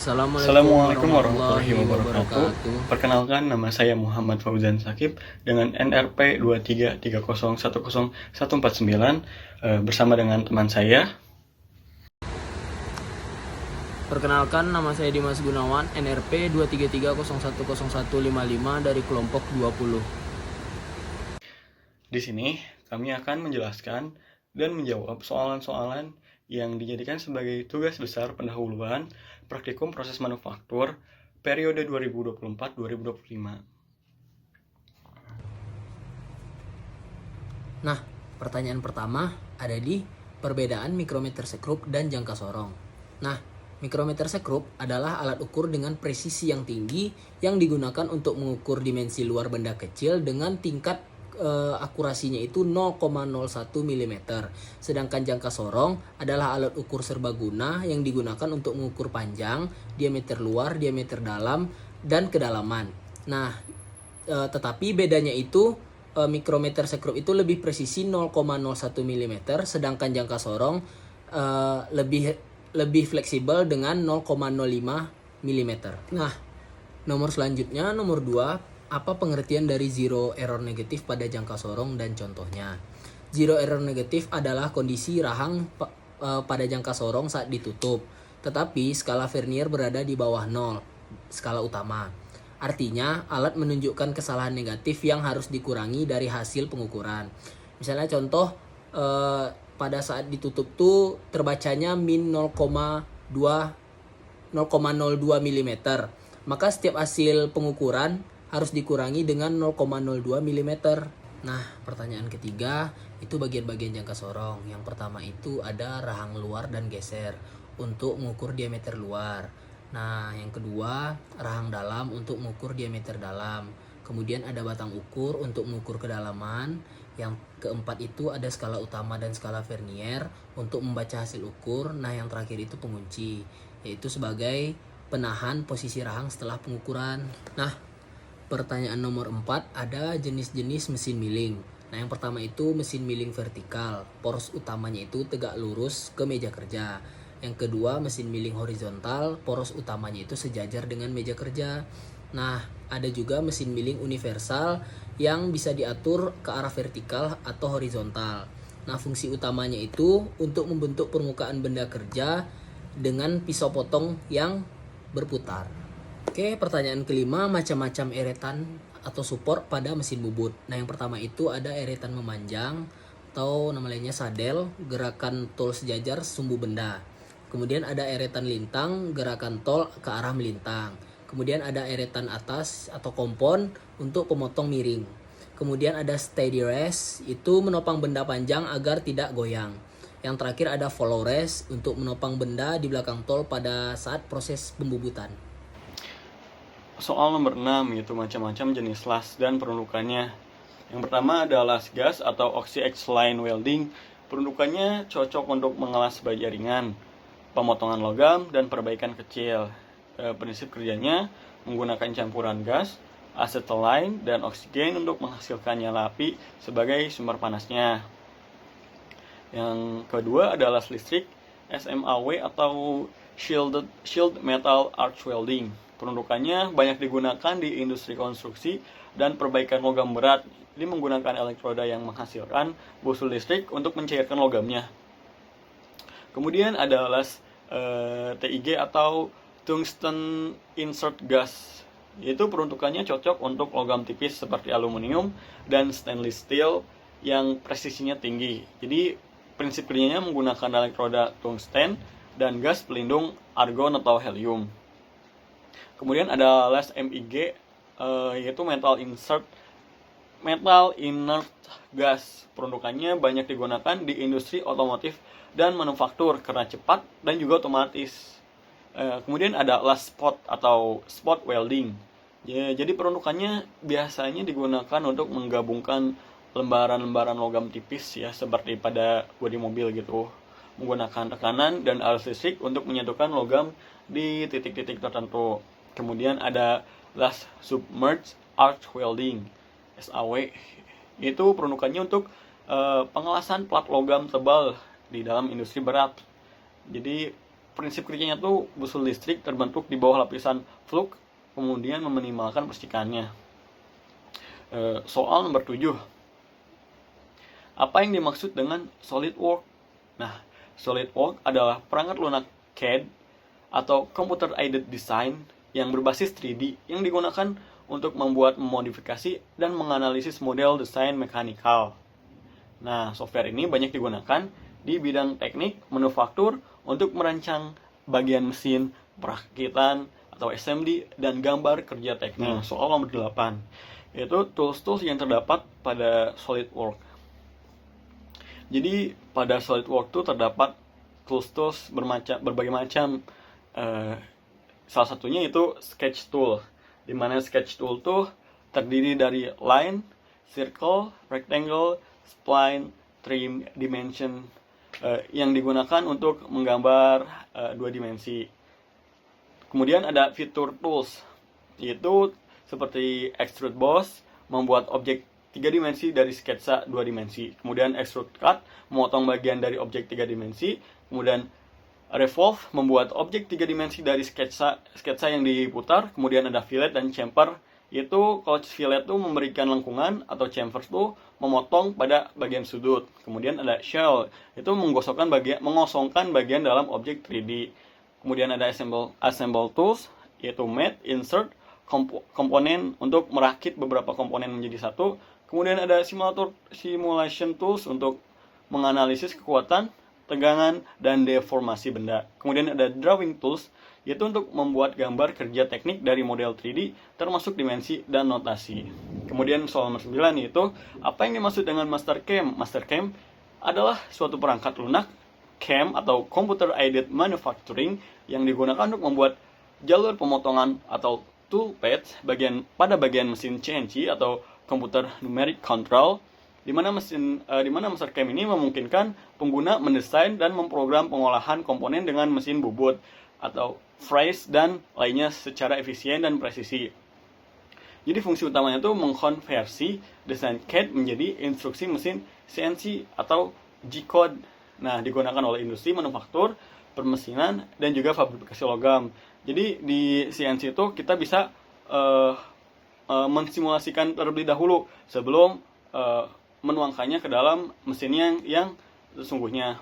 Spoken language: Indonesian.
Assalamualaikum Assalamualaikum warahmatullahi warahmatullahi wabarakatuh. wabarakatuh. Perkenalkan, nama saya Muhammad Fauzan Sakib dengan NRP 2330101149 bersama dengan teman saya. Perkenalkan, nama saya Dimas Gunawan, NRP 233010155 dari kelompok 20. Di sini kami akan menjelaskan dan menjawab soalan-soalan yang dijadikan sebagai tugas besar pendahuluan praktikum proses manufaktur periode 2024-2025. Nah, pertanyaan pertama ada di perbedaan mikrometer sekrup dan jangka sorong. Nah, mikrometer sekrup adalah alat ukur dengan presisi yang tinggi yang digunakan untuk mengukur dimensi luar benda kecil dengan tingkat akurasinya itu 0,01 mm. Sedangkan jangka sorong adalah alat ukur serbaguna yang digunakan untuk mengukur panjang, diameter luar, diameter dalam, dan kedalaman. Nah, tetapi bedanya itu mikrometer sekrup itu lebih presisi 0,01 mm, sedangkan jangka sorong lebih fleksibel dengan 0,05 mm. Nah, nomor selanjutnya, nomor 2, apa pengertian dari zero error negatif pada jangka sorong dan contohnya? Zero error negatif adalah kondisi rahang pada jangka sorong saat ditutup, tetapi skala Vernier berada di bawah 0, skala utama. Artinya, alat menunjukkan kesalahan negatif yang harus dikurangi dari hasil pengukuran. Misalnya contoh, pada saat ditutup tuh terbacanya min 0,02 mm. Maka setiap hasil pengukuran harus dikurangi dengan 0,02 mm. Nah, pertanyaan ketiga itu bagian-bagian jangka sorong. Yang pertama itu ada rahang luar dan geser untuk mengukur diameter luar. Nah, yang kedua, rahang dalam untuk mengukur diameter dalam. Kemudian ada batang ukur untuk mengukur kedalaman. Yang keempat itu ada skala utama dan skala Vernier untuk membaca hasil ukur. Nah, yang terakhir itu pengunci, yaitu sebagai penahan posisi rahang setelah pengukuran. Nah, pertanyaan nomor 4 ada jenis-jenis mesin milling. Nah, yang pertama itu mesin milling vertikal. Poros utamanya itu tegak lurus ke meja kerja. Yang kedua, mesin milling horizontal. Poros utamanya itu sejajar dengan meja kerja. Nah, ada juga mesin milling universal yang bisa diatur ke arah vertikal atau horizontal. Nah, fungsi utamanya itu untuk membentuk permukaan benda kerja dengan pisau potong yang berputar. Oke, pertanyaan kelima, macam-macam eretan atau support pada mesin bubut. Nah, yang pertama itu ada eretan memanjang atau nama lainnya sadel, gerakan tol sejajar sumbu benda. Kemudian ada eretan lintang, gerakan tol ke arah melintang. Kemudian ada eretan atas atau kompon untuk pemotong miring. Kemudian ada steady rest, itu menopang benda panjang agar tidak goyang. Yang terakhir ada follow rest untuk menopang benda di belakang tol pada saat proses pembubutan. Soal nomor 6 yaitu macam-macam jenis las dan peruntukannya. Yang pertama ada las gas atau oxy-line welding. Peruntukannya cocok untuk mengelas baja ringan, pemotongan logam, dan perbaikan kecil. Prinsip kerjanya menggunakan campuran gas, acetylene, dan oksigen untuk menghasilkan nyala api sebagai sumber panasnya. Yang kedua adalah las listrik SMAW atau shield metal arch welding. Peruntukannya banyak digunakan di industri konstruksi dan perbaikan logam berat. Ini menggunakan elektroda yang menghasilkan busul listrik untuk mencairkan logamnya. Kemudian ada las TIG atau tungsten insert gas. Yaitu peruntukannya cocok untuk logam tipis seperti aluminium dan stainless steel yang presisinya tinggi. Jadi prinsip kerjanya menggunakan elektroda tungsten dan gas pelindung argon atau helium. Kemudian ada las MIG, yaitu metal inert gas. Peruntukannya banyak digunakan di industri otomotif dan manufaktur karena cepat dan juga otomatis. Kemudian ada las spot atau spot welding. Jadi peruntukannya biasanya digunakan untuk menggabungkan lembaran-lembaran logam tipis ya, seperti pada bodi mobil gitu, menggunakan tekanan dan arus listrik untuk menyatukan logam di titik-titik tertentu. Kemudian ada las submerged arch welding SAW. Itu peruntukannya untuk pengelasan plat logam tebal di dalam industri berat. Jadi prinsip kerjanya tuh busur listrik terbentuk di bawah lapisan flux, kemudian meminimalkan percikannya. Soal nomor 7. Apa yang dimaksud dengan SolidWorks? Nah, SolidWorks adalah perangkat lunak CAD atau Computer Aided Design yang berbasis 3D yang digunakan untuk membuat, memodifikasi, dan menganalisis model desain mekanikal. Nah, software ini banyak digunakan di bidang teknik, manufaktur, untuk merancang bagian mesin, perakitan, atau assembly, dan gambar kerja teknik. Soal nomor 8, yaitu tools-tools yang terdapat pada SolidWorks. Jadi, pada SolidWorks itu terdapat tools-tools berbagai macam. Salah satunya itu Sketch Tool, di mana Sketch Tool tuh terdiri dari line, circle, rectangle, spline, trim, dimension, yang digunakan untuk menggambar 2 dimensi. Kemudian ada Feature Tools, yaitu seperti Extrude Boss, membuat objek 3 dimensi dari sketsa 2 dimensi. Kemudian Extrude Cut, memotong bagian dari objek 3 dimensi. Kemudian Revolve, membuat objek 3 dimensi dari sketsa yang diputar. Kemudian ada Fillet dan Chamfer, yaitu kalau fillet itu memberikan lengkungan, atau chamfer itu memotong pada bagian sudut. Kemudian ada shell, itu mengosongkan bagian dalam objek 3D. Kemudian ada assemble tools, yaitu mate, insert, komponen untuk merakit beberapa komponen menjadi satu. Kemudian ada simulation tools untuk menganalisis kekuatan, tegangan, dan deformasi benda. Kemudian ada drawing tools, yaitu untuk membuat gambar kerja teknik dari model 3D, termasuk dimensi dan notasi. Kemudian soal nomor 9, yaitu apa yang dimaksud dengan Mastercam? Mastercam adalah suatu perangkat lunak CAM atau Computer Aided Manufacturing yang digunakan untuk membuat jalur pemotongan atau tool paths pada bagian mesin CNC atau Computer Numeric Control, di mana Mastercam ini memungkinkan pengguna mendesain dan memprogram pengolahan komponen dengan mesin bubut atau fries dan lainnya secara efisien dan presisi. Jadi fungsi utamanya itu mengkonversi desain CAD menjadi instruksi mesin CNC atau G-code. Nah, digunakan oleh industri manufaktur, permesinan, dan juga fabrikasi logam. Jadi di CNC itu kita bisa mensimulasikan terlebih dahulu sebelum menuangkannya ke dalam mesinnya yang sesungguhnya.